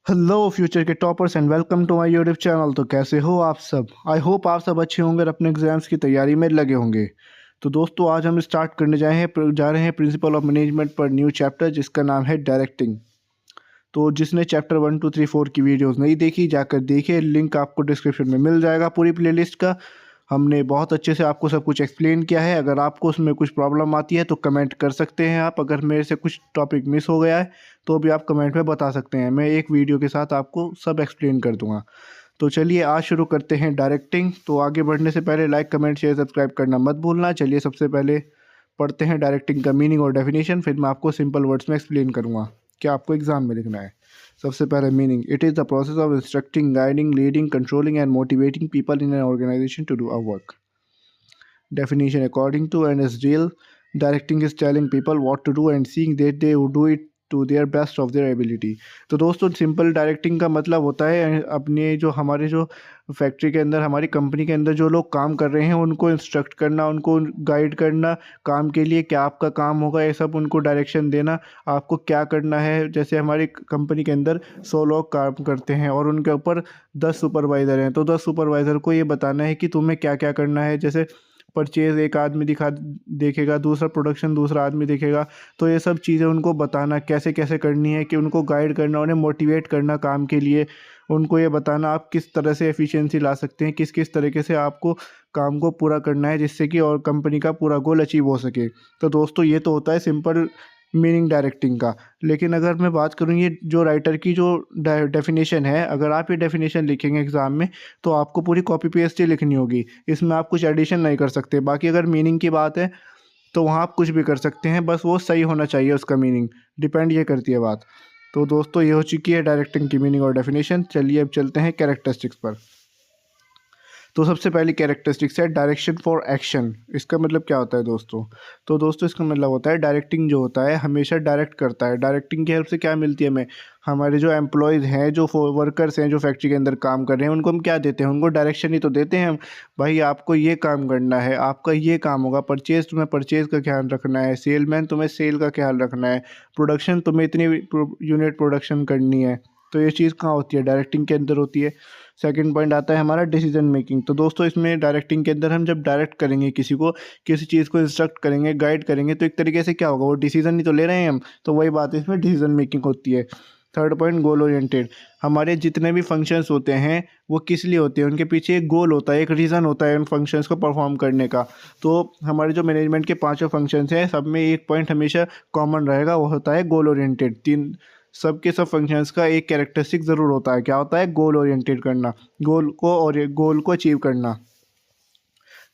Hello future के toppers and welcome to my YouTube channel. तो कैसे हो आप सब? आई होप आप सब अच्छे होंगे और अपने एग्जाम्स की तैयारी में लगे होंगे। तो दोस्तों आज हम स्टार्ट करने जा रहे हैं प्रिंसिपल ऑफ मैनेजमेंट पर न्यू चैप्टर जिसका नाम है डायरेक्टिंग। तो जिसने चैप्टर 1 2 3 4 की वीडियोस नहीं देखी जाकर देखिए, लिंक आपको डिस्क्रिप्शन में मिल जाएगा पूरी प्लेलिस्ट का। हमने बहुत अच्छे से आपको सब कुछ एक्सप्लेन किया है। अगर आपको उसमें कुछ प्रॉब्लम आती है तो कमेंट कर सकते हैं आप। अगर मेरे से कुछ टॉपिक मिस हो गया है तो भी आप कमेंट में बता सकते हैं, मैं एक वीडियो के साथ आपको सब एक्सप्लेन कर दूंगा। तो चलिए आज शुरू करते हैं डायरेक्टिंग। तो आगे बढ़ने से पहले लाइक कमेंट शेयर सब्सक्राइब करना मत भूलना। चलिए सबसे पहले पढ़ते हैं डायरेक्टिंग का मीनिंग और डेफिनेशन, फिर मैं आपको सिंपल वर्ड्स में एक्सप्लेन करूँगा क्या आपको एग्जाम में लिखना है। सबसे पहले meaning, it is the process of instructing, guiding, leading, controlling and motivating people in an organisation to do a work. Definition, according to and is real, directing is telling people what to do and seeing that they would do it to their best of their ability। तो दोस्तों simple directing का मतलब होता है अपने जो हमारे जो फैक्ट्री के अंदर, हमारी कंपनी के अंदर जो लोग काम कर रहे हैं उनको इंस्ट्रक्ट करना, उनको गाइड करना, काम के लिए क्या आपका काम होगा ये सब उनको डायरेक्शन देना, आपको क्या करना है। जैसे हमारी कंपनी के अंदर 100 लोग काम करते हैं और उनके ऊपर 10 सुपरवाइज़र हैं, तो 10 सुपरवाइज़र को ये बताना है कि तुम्हें क्या क्या करना है। जैसे परचेज़ एक आदमी देखेगा, दूसरा प्रोडक्शन दूसरा आदमी देखेगा। तो ये सब चीज़ें उनको बताना कैसे कैसे करनी है, कि उनको गाइड करना, उन्हें मोटिवेट करना काम के लिए। उनको ये बताना आप किस तरह से एफिशिएंसी ला सकते हैं, किस किस तरीके से आपको काम को पूरा करना है जिससे कि और कंपनी का पूरा गोल अचीव हो सके। तो दोस्तों ये तो होता है सिंपल मीनिंग डायरेक्टिंग का। लेकिन अगर मैं बात करूँ ये जो राइटर की जो डेफिनेशन है, अगर आप ये डेफिनेशन लिखेंगे एग्ज़ाम में तो आपको पूरी कॉपी पेस्ट ही लिखनी होगी, इसमें आप कुछ एडिशन नहीं कर सकते। बाकी अगर मीनिंग की बात है तो वहाँ आप कुछ भी कर सकते हैं, बस वो सही होना चाहिए उसका मीनिंग, डिपेंड ये करती है बात। तो दोस्तों ये हो चुकी है डायरेक्टिंग की मीनिंग और डेफिनेशन। चलिए अब चलते हैं कैरेक्टरिस्टिक्स पर। तो सबसे पहली कैरेक्टरिस्टिक्स है डायरेक्शन फॉर एक्शन। इसका मतलब क्या होता है दोस्तों? तो दोस्तों इसका मतलब होता है डायरेक्टिंग जो होता है हमेशा डायरेक्ट करता है। डायरेक्टिंग की हेल्प से क्या मिलती है हमें? हमारे जो एम्प्लॉयज़ हैं, जो वर्कर्स हैं, जो फैक्ट्री के अंदर काम कर रहे हैं, उनको हम क्या देते हैं? उनको डायरेक्शन ही तो देते हैं हम। भाई आपको ये काम करना है, आपका ये काम होगा। परचेज़, तुम्हें परचेज़ का ख्याल रखना है। सेलमैन, तुम्हें सेल का ख्याल रखना है। प्रोडक्शन, तुम्हें इतनी यूनिट प्रोडक्शन करनी है। तो ये चीज़ कहाँ होती है? डायरेक्टिंग के अंदर होती है। सेकंड पॉइंट आता है हमारा डिसीजन मेकिंग। तो दोस्तों इसमें डायरेक्टिंग के अंदर हम जब डायरेक्ट करेंगे किसी को, किसी चीज़ को इंस्ट्रक्ट करेंगे, गाइड करेंगे, तो एक तरीके से क्या होगा, वो डिसीजन ही तो ले रहे हैं हम। तो वही बात है, इसमें डिसीजन मेकिंग होती है। Third point, goal oriented. हमारे जितने भी फंक्शंस होते हैं वो किस लिए होते हैं? उनके पीछे एक गोल होता है, एक रीज़न होता है उन फंक्शंस को परफॉर्म करने का। तो हमारे जो मैनेजमेंट के पांचों फंक्शंस हैं सब में एक पॉइंट हमेशा कॉमन रहेगा, वो होता है गोल ओरिएंटेड। तीन सबके सब फंक्शंस का एक कैरेक्टरिस्टिक ज़रूर होता है, क्या होता है? गोल ओरिएंटेड करना, गोल को और गोल को अचीव करना।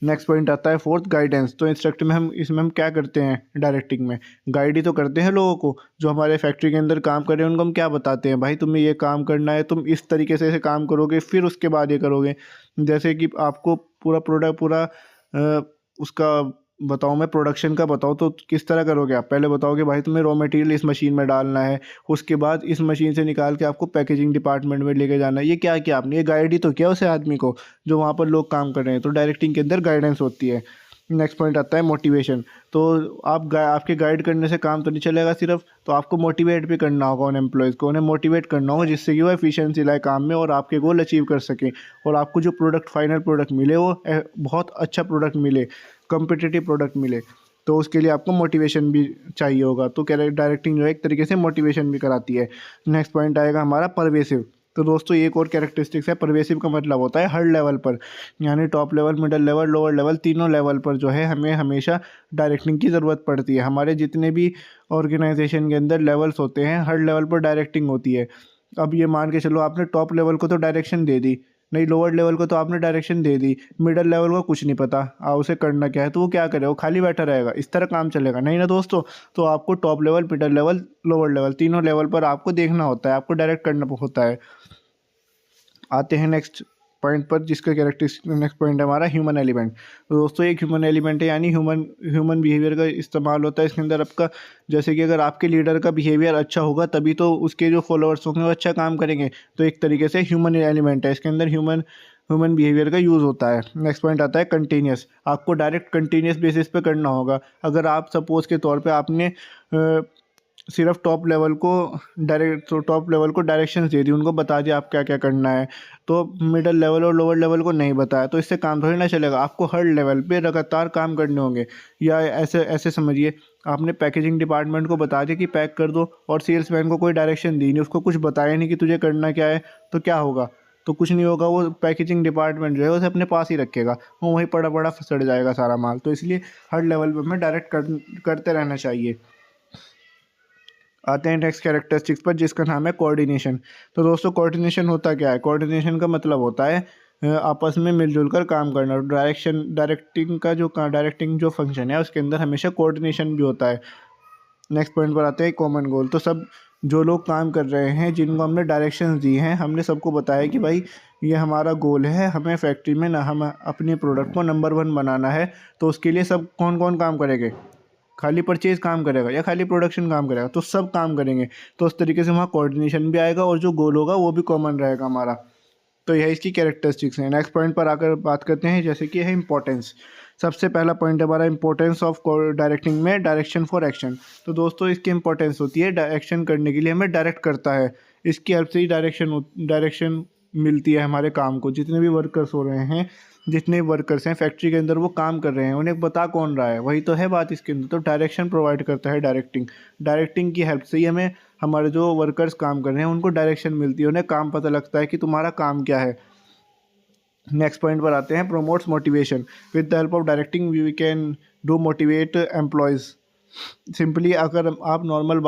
नेक्स्ट पॉइंट आता है फोर्थ, गाइडेंस। तो इंस्ट्रक्ट में हम इसमें हम क्या करते हैं? डायरेक्टिंग में गाइड ही तो करते हैं लोगों को। जो हमारे फैक्ट्री के अंदर काम कर रहे हैं उनको हम क्या बताते हैं? भाई तुम्हें ये काम करना है, तुम इस तरीके से काम करोगे, फिर उसके बाद ये करोगे। जैसे कि आपको पूरा प्रोडक्ट पूरा उसका बताऊँ, मैं प्रोडक्शन का बताऊँ तो किस तरह करोगे आप? पहले बताओगे भाई तुम्हें रॉ मटेरियल इस मशीन में डालना है, उसके बाद इस मशीन से निकाल के आपको पैकेजिंग डिपार्टमेंट में लेके जाना है। ये क्या किया आपने? ये गाइड ही तो किया उसे आदमी को जो वहाँ पर लोग काम कर रहे हैं। तो डायरेक्टिंग के अंदर गाइडेंस होती है। नेक्स्ट पॉइंट आता है मोटिवेशन। तो आपके गाइड करने से काम तो नहीं चलेगा सिर्फ, तो आपको मोटिवेट भी करना होगा उन एम्प्लॉयज़ को, उन्हें मोटिवेट करना होगा जिससे कि वो एफिशिएंसी लाए काम में और आपके गोल अचीव कर सकें। और आपको जो फाइनल प्रोडक्ट मिले वो बहुत अच्छा प्रोडक्ट मिले, कम्पिटिटिव प्रोडक्ट मिले। तो उसके लिए आपको मोटिवेशन भी चाहिए होगा। तो डायरेक्टिंग जो है एक तरीके से मोटिवेशन भी कराती है। नेक्स्ट पॉइंट आएगा हमारा परवेसिव। तो दोस्तों एक और कैरेक्टरिस्टिक्स है परवेसिव का, मतलब होता है हर लेवल पर, यानी top level, middle level, lower level, तीनों लेवल पर जो है हमें हमेशा डायरेक्टिंग की ज़रूरत पड़ती है। हमारे जितने भी ऑर्गेनाइजेशन के अंदर लेवल्स होते हैं हर लेवल पर डायरेक्टिंग होती है। अब ये मान के चलो आपने टॉप लेवल को तो डायरेक्शन दे दी, नहीं लोअर लेवल को तो आपने डायरेक्शन दे दी, मिडिल लेवल को कुछ नहीं पता उसे करना क्या है, तो वो क्या करे? वो खाली बैठा रहेगा? इस तरह काम चलेगा नहीं ना दोस्तों। तो आपको top level, middle level, lower level, तीनों लेवल पर आपको देखना होता है, आपको डायरेक्ट करना होता है। आते हैं नेक्स्ट पॉइंट पर जिसका कैरेक्टरिस्टिक नेक्स्ट पॉइंट है हमारा ह्यूमन एलिमेंट। तो दोस्तों एक ह्यूमन एलिमेंट है, यानी ह्यूमन बिहेवियर का इस्तेमाल होता है इसके अंदर आपका। जैसे कि अगर आपके लीडर का बिहेवियर अच्छा होगा तभी तो उसके जो फॉलोअर्स होंगे वो अच्छा काम करेंगे। तो एक तरीके से ह्यूमन एलिमेंट है, इसके अंदर ह्यूमन बिहेवियर का यूज़ होता है। नेक्स्ट पॉइंट आता है कंटिन्यूस। आपको डायरेक्ट कंटिन्यूस बेसिस पे करना होगा। अगर आप सपोज के तौर पे आपने सिर्फ टॉप लेवल को डायरेक्शंस दे दी, उनको बता दिया आप क्या क्या करना है, तो मिडिल लेवल और लोअर लेवल को नहीं बताया, तो इससे काम थोड़ी ना चलेगा। आपको हर लेवल पे लगातार काम करने होंगे। या ऐसे ऐसे समझिए, आपने पैकेजिंग डिपार्टमेंट को बता दिया कि पैक कर दो, और सेल्समैन को कोई डायरेक्शन दी नहीं, उसको कुछ बताया नहीं कि तुझे करना क्या है, तो क्या होगा? तो कुछ नहीं होगा। वो पैकेजिंग डिपार्टमेंट जो है उसे अपने पास ही रखेगा, वो वहीं पड़ा पड़ा सड़ जाएगा सारा माल। तो इसलिए हर लेवल पे हमें करते रहना चाहिए। आते हैं नेक्स्ट कैरेक्टरिस्टिक्स पर, जिसका नाम है कोऑर्डिनेशन। तो दोस्तों, कोऑर्डिनेशन होता क्या है? कोऑर्डिनेशन का मतलब होता है आपस में मिलजुल कर काम करना। डायरेक्टिंग जो फंक्शन है उसके अंदर हमेशा कोऑर्डिनेशन भी होता है। नेक्स्ट पॉइंट पर आते हैं, कॉमन गोल। तो सब जो लोग काम कर रहे हैं, जिनको हमने डायरेक्शंस दी हैं, हमने सबको बताया कि भाई ये हमारा गोल है, हमें फैक्ट्री में ना हम अपने प्रोडक्ट को नंबर 1 बनाना है। तो उसके लिए सब कौन कौन काम करेंगे? खाली परचेज काम करेगा या खाली प्रोडक्शन काम करेगा? तो सब काम करेंगे। तो उस तरीके से वहाँ कोऑर्डिनेशन भी आएगा और जो गोल होगा वो भी कॉमन रहेगा हमारा। तो यही इसकी कैरेक्टरिस्टिक्स हैं। नेक्स्ट पॉइंट पर आकर बात करते हैं, जैसे कि है इंपॉर्टेंस। सबसे पहला पॉइंट है हमारा इंपॉर्टेंस ऑफ डायरेक्टिंग में डायरेक्शन फॉर एक्शन। तो दोस्तों, इसकी इंपॉर्टेंस होती है एक्शन करने के लिए हमें डायरेक्ट करता है। इसकी हेल्प से ही डायरेक्शन मिलती है हमारे काम को। जितने भी वर्कर्स हो रहे हैं, जितने वर्कर्स हैं फैक्ट्री के अंदर, वो काम कर रहे हैं, उन्हें बता कौन रहा है? वही तो है बात इसके अंदर। तो डायरेक्शन प्रोवाइड करता है डायरेक्टिंग की हेल्प से ही हमें, हमारे जो वर्कर्स काम कर रहे हैं उनको डायरेक्शन मिलती है, उन्हें काम पता लगता है कि तुम्हारा काम क्या है। नेक्स्ट पॉइंट पर आते हैं, promotes motivation. With the help of directing we can do motivate employees. Simply अगर आप नॉर्मल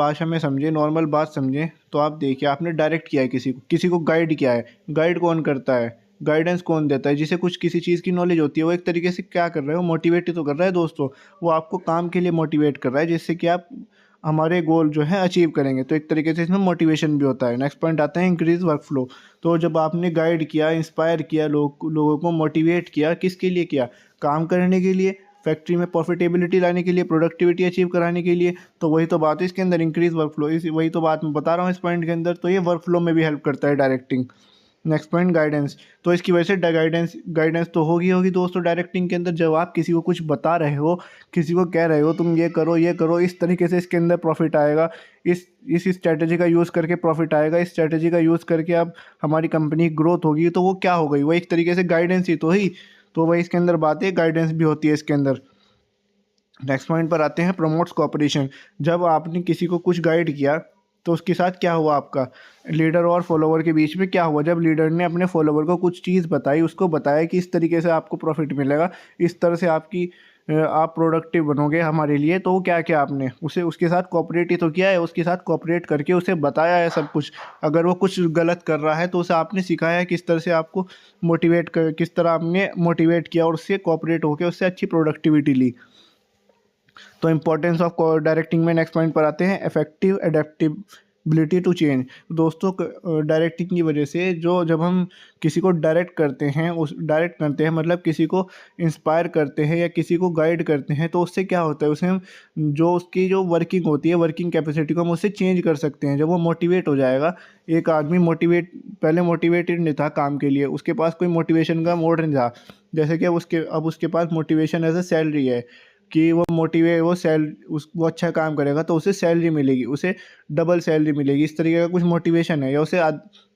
बात समझें, तो आप देखिए, आपने डायरेक्ट किया है किसी को गाइड किया है। गाइड कौन करता है? गाइडेंस कौन देता है? जिसे कुछ किसी चीज़ की नॉलेज होती है, वो एक तरीके से क्या कर रहा है? वो मोटिवेट ही तो कर रहा है दोस्तों। वो आपको काम के लिए मोटिवेट कर रहा है, जिससे कि आप हमारे गोल जो है अचीव करेंगे। तो एक तरीके से इसमें मोटिवेशन भी होता है। नेक्स्ट पॉइंट आते हैं, इंक्रीज वर्क फ्लो। तो जब आपने गाइड किया, इंस्पायर किया, लोगों को मोटिवेट किया, किसके लिए किया? काम करने के लिए, फैक्ट्री में प्रॉफिटेबिलिटी लाने के लिए, प्रोडक्टिविटी अचीव कराने के लिए। तो वही तो बात है इसके अंदर, इंक्रीज वर्क फ्लो। वही तो बात मैं बता रहा हूँ इस पॉइंट के अंदर। तो ये वर्क फ्लो में भी हेल्प करता है डायरेक्टिंग। Next point, guidance. तो इसकी वजह से गाइडेंस तो होगी दोस्तों डायरेक्टिंग के अंदर। जब आप किसी को कुछ बता रहे हो, किसी को कह रहे हो तुम ये करो, इस तरीके से इसके अंदर प्रॉफिट आएगा, इस स्ट्रैटेजी का यूज़ करके प्रॉफिट आएगा, इस स्ट्रैटेजी का यूज़ करके अब हमारी कंपनी की ग्रोथ होगी, तो वो क्या हो गई? वो एक तरीके से गाइडेंस ही तो ही। तो वही इसके अंदर बात है, गाइडेंस भी होती है इसके अंदर। नेक्स्ट पॉइंट पर आते हैं, प्रमोट्स कोऑपरेशन। जब आपने किसी को कुछ गाइड किया, तो उसके साथ क्या हुआ? आपका लीडर और फॉलोवर के बीच में क्या हुआ? जब लीडर ने अपने फॉलोवर को कुछ चीज़ बताई, उसको बताया कि इस तरीके से आपको प्रॉफिट मिलेगा, इस तरह से आप प्रोडक्टिव बनोगे हमारे लिए, तो वो क्या किया आपने? उसके साथ कोऑपरेट ही तो किया है। उसके साथ कोऑपरेट करके उसे बताया है सब कुछ। अगर वो कुछ गलत कर रहा है, तो उसे आपने सिखाया है किस तरह से आपको किस तरह आपने मोटिवेट किया, और उससे कोऑपरेट होकर उससे अच्छी प्रोडक्टिविटी ली। तो इंपॉर्टेंस ऑफ डायरेक्टिंग में नेक्स्ट पॉइंट पर आते हैं, इफेक्टिव एडेप्टिबिलिटी टू चेंज। दोस्तों, डायरेक्टिंग की वजह से जब हम किसी को डायरेक्ट करते हैं, मतलब किसी को इंस्पायर करते हैं या किसी को गाइड करते हैं, तो उससे क्या होता है? उसे हम उसकी जो वर्किंग होती है, वर्किंग कैपेसिटी को हम उससे चेंज कर सकते हैं। जब वो मोटिवेट हो जाएगा, एक आदमी पहले मोटिवेटेड नहीं था काम के लिए, उसके पास कोई मोटिवेशन का मोड नहीं था। जैसे कि अब उसके पास मोटिवेशन एज ए सैलरी है, कि वो अच्छा काम करेगा तो उसे सैलरी मिलेगी, उसे डबल सैलरी मिलेगी, इस तरीके का कुछ मोटिवेशन है, या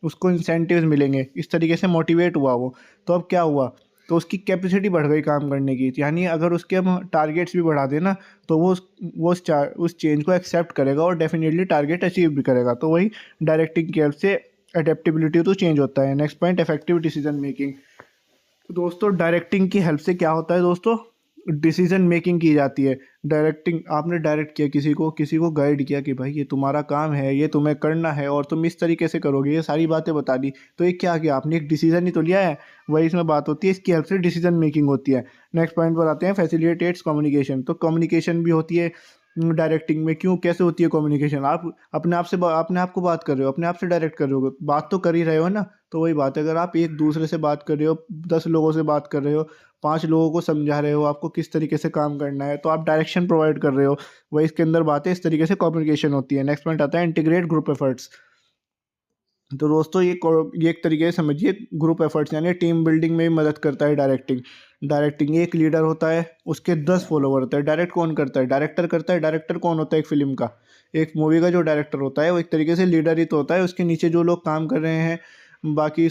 उसको इंसेंटिव्स मिलेंगे, इस तरीके से मोटिवेट हुआ वो। तो अब क्या हुआ? तो उसकी कैपेसिटी बढ़ गई काम करने की। यानी अगर उसके हम टारगेट्स भी बढ़ा देना, तो उस चेंज को एक्सेप्ट करेगा और डेफिनेटली टारगेट अचीव भी करेगा। तो वही डायरेक्टिंग की हेल्प से अडेप्टेबिलिटी तो चेंज होता है। Next point, effective decision making. तो दोस्तों, डायरेक्टिंग की हेल्प से क्या होता है दोस्तों? डिसीजन मेकिंग की जाती है। आपने डायरेक्ट किया किसी को गाइड किया कि भाई ये तुम्हारा काम है, ये तुम्हें करना है और तुम इस तरीके से करोगे, ये सारी बातें बता दी। तो ये क्या किया आपने? एक डिसीजन ही तो लिया है। वही इसमें बात होती है, इसकी हेल्प से डिसीजन मेकिंग होती है। नेक्स्ट पॉइंट पर आते हैं, फैसिलिटेट्स कम्युनिकेशन। तो कम्युनिकेशन भी होती है डायरेक्टिंग में। क्यों, कैसे होती है कम्युनिकेशन? आप अपने आप को बात कर रहे हो, अपने आप से डायरेक्ट कर रहे हो, बात तो कर ही रहे हो ना। तो वही बात है, अगर आप एक दूसरे से बात कर रहे हो, 10 लोगों से बात कर रहे हो, 5 लोगों को समझा रहे हो आपको किस तरीके से काम करना है, तो आप डायरेक्शन प्रोवाइड कर रहे हो। वही इसके अंदर बात है, इस तरीके से कम्युनिकेशन होती है। नेक्स्ट पॉइंट आता है, इंटीग्रेट ग्रुप एफर्ट्स। तो दोस्तों, ये एक तरीके से समझिए ग्रुप एफर्ट्स, यानी टीम बिल्डिंग में भी मदद करता है डायरेक्टिंग। डायरेक्टिंग एक लीडर होता है, उसके 10 फॉलोवर होते हैं। डायरेक्ट कौन करता है? डायरेक्टर करता है। डायरेक्टर कौन होता है? एक फिल्म का, एक मूवी का जो डायरेक्टर होता है वो एक तरीके से लीडर ही तो होता है। उसके नीचे जो लोग काम कर रहे हैं, बाकी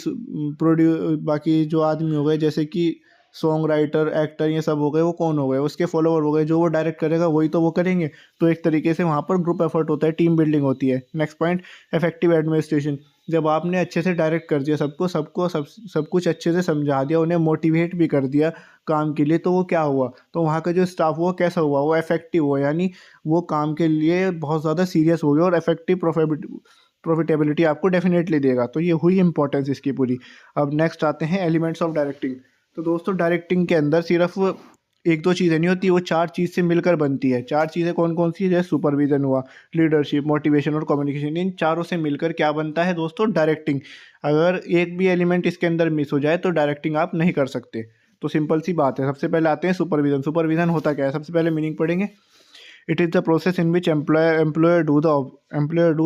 जो आदमी हो गए, जैसे कि सॉन्ग राइटर, एक्टर, ये सब हो गए, वो कौन हो गए? उसके फॉलोवर हो गए। जो वो डायरेक्ट करेगा वही तो वो करेंगे। तो एक तरीके से वहाँ पर ग्रुप एफर्ट होता है, टीम बिल्डिंग होती है। Next point, effective administration. जब आपने अच्छे से डायरेक्ट कर दिया सबको, सब कुछ अच्छे से समझा दिया, उन्हें मोटिवेट भी कर दिया काम के लिए, तो वो क्या हुआ? तो वहाँ का जो स्टाफ हुआ कैसा हुआ? वो इफेक्टिव हुआ, यानी वो काम के लिए बहुत ज़्यादा सीरियस हो गया और इफेक्टिव प्रॉफिटेबिलिटी आपको डेफिनेटली देगा। तो ये हुई इंपॉर्टेंस इसकी पूरी। अब नेक्स्ट आते हैं एलिमेंट्स ऑफ डायरेक्टिंग। तो दोस्तों डायरेक्टिंग के अंदर सिर्फ एक दो चीज़ें नहीं होती, वो 4 चीज़ से मिलकर बनती है। 4 चीज़ें कौन कौन सी है? जैसे सुपरविजन हुआ, लीडरशिप, मोटिवेशन और कम्युनिकेशन। इन चारों से मिलकर क्या बनता है दोस्तों? डायरेक्टिंग। अगर एक भी एलिमेंट इसके अंदर मिस हो जाए तो डायरेक्टिंग आप नहीं कर सकते। तो सिंपल सी बात है। सबसे पहले आते हैं सुपरविजन। सुपरविजन होता क्या है? सबसे पहले मीनिंग पढ़ेंगे। It is the process in which employer do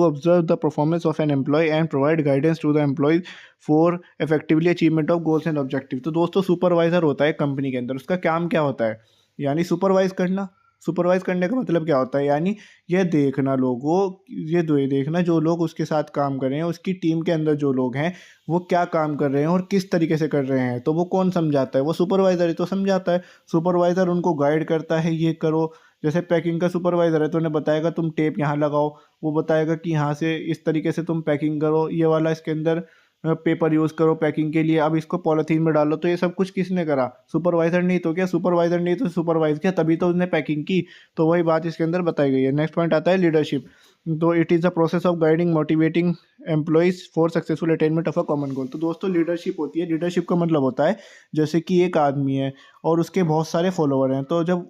observe the performance of an employee and provide guidance to the employee for effectively achievement of goals and objectives। तो दोस्तों सुपरवाइजर होता है कंपनी के अंदर, उसका काम क्या होता है? यानी सुपरवाइज करना। सुपरवाइज करने का मतलब क्या होता है? यानी ये देखना लोगों, ये देखना जो लोग उसके साथ काम कर रहे हैं, उसकी टीम के अंदर जो लोग हैं वो क्या काम कर रहे हैं और किस तरीके से कर रहे हैं। तो वो कौन समझाता है? वो सुपरवाइजर ही तो समझाता है। सुपरवाइजर उनको गाइड करता है, ये करो। जैसे पैकिंग का सुपरवाइज़र है तो उन्हें बताएगा तुम टेप यहाँ लगाओ, वो बताएगा कि यहाँ से इस तरीके से तुम पैकिंग करो, ये वाला इसके अंदर पेपर यूज़ करो पैकिंग के लिए, अब इसको पॉलीथीन में डालो। तो ये सब कुछ किसने करा? सुपरवाइज़र नहीं तो क्या? सुपरवाइज़र नहीं तो सुपरवाइज किया, तभी तो उसने पैकिंग की। तो वही बात इसके अंदर बताई गई है। नेक्स्ट पॉइंट आता है लीडरशिप। तो it is the process of guiding motivating employees for successful attainment of a common goal. तो दोस्तों लीडरशिप होती है। लीडरशिप का मतलब होता है जैसे कि एक आदमी है और उसके बहुत सारे फॉलोवर हैं, तो जब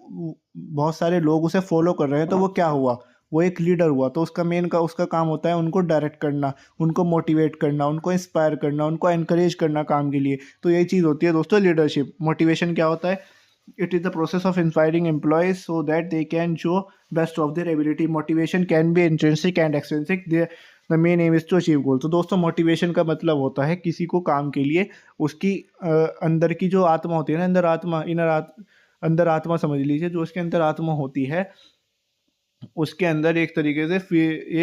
बहुत सारे लोग उसे फॉलो कर रहे हैं तो वो क्या हुआ? वो एक लीडर हुआ। तो उसका काम होता है उनको डायरेक्ट करना, उनको मोटिवेट करना, उनको इंस्पायर करना, उनको एनकरेज करना काम के लिए। तो यही चीज़ होती है दोस्तों लीडरशिप। मोटिवेशन क्या होता है? It is the process of inspiring employees so that they can show best of their ability. Motivation can be intrinsic and extrinsic, the main aim is to achieve goal. तो दोस्तों motivation का मतलब होता है किसी को काम के लिए उसकी अंदर की जो आत्मा होती है ना, अंदर आत्मा समझ लीजिए, जो उसके अंदर आत्मा होती है, उसके अंदर एक तरीके से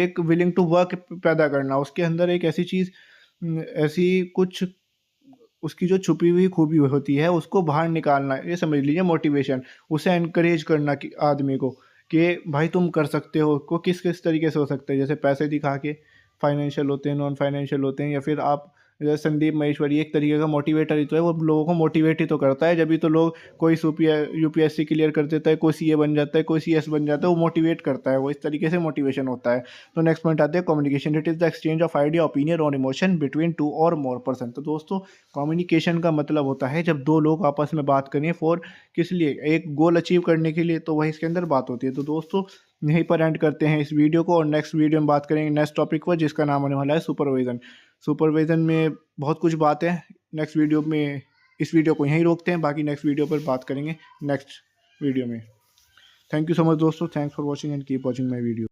एक विलिंग टू वर्क पैदा करना। उसके अंदर एक ऐसी चीज़, ऐसी कुछ उसकी जो छुपी हुई खूबी होती है उसको बाहर निकालना, ये समझ लीजिए मोटिवेशन। उसे एनकरेज करना कि आदमी को कि भाई तुम कर सकते हो। को किस किस तरीके से हो सकता है? जैसे पैसे दिखा के, फाइनेंशियल होते हैं, नॉन फाइनेंशियल होते हैं, या फिर आप जैसे संदीप महेश्वरी एक तरीके का मोटिवेटर ही तो है। वो लोगों को मोटिवेट ही तो करता है, जब भी तो लोग कोई यूपीएससी क्लियर कर देता है, कोई सीए बन जाता है, कोई सीएस बन जाता है, वो मोटिवेट करता है। वो इस तरीके से मोटिवेशन होता है। तो नेक्स्ट पॉइंट आते हैं communication. It is the exchange of idea, opinion और इमोशन बिटवीन टू और मोर पर्सन। तो दोस्तों कम्युनिकेशन का मतलब होता है जब दो लोग आपस में बात करें, फॉर किस लिए? एक गोल अचीव करने के लिए। तो वही इसके अंदर बात होती है। तो दोस्तों यहीं पर एंड करते हैं इस वीडियो को, और नेक्स्ट वीडियो में बात करेंगे नेक्स्ट टॉपिक पर, जिसका नाम होने वाला है सुपरविजन। सुपरविजन में बहुत कुछ बात है। नेक्स्ट वीडियो में इस वीडियो को यहीं रोकते हैं, बाकी नेक्स्ट वीडियो पर बात करेंगे नेक्स्ट वीडियो में। थैंक यू सो मच दोस्तों, thanks for watching and keep watching my video.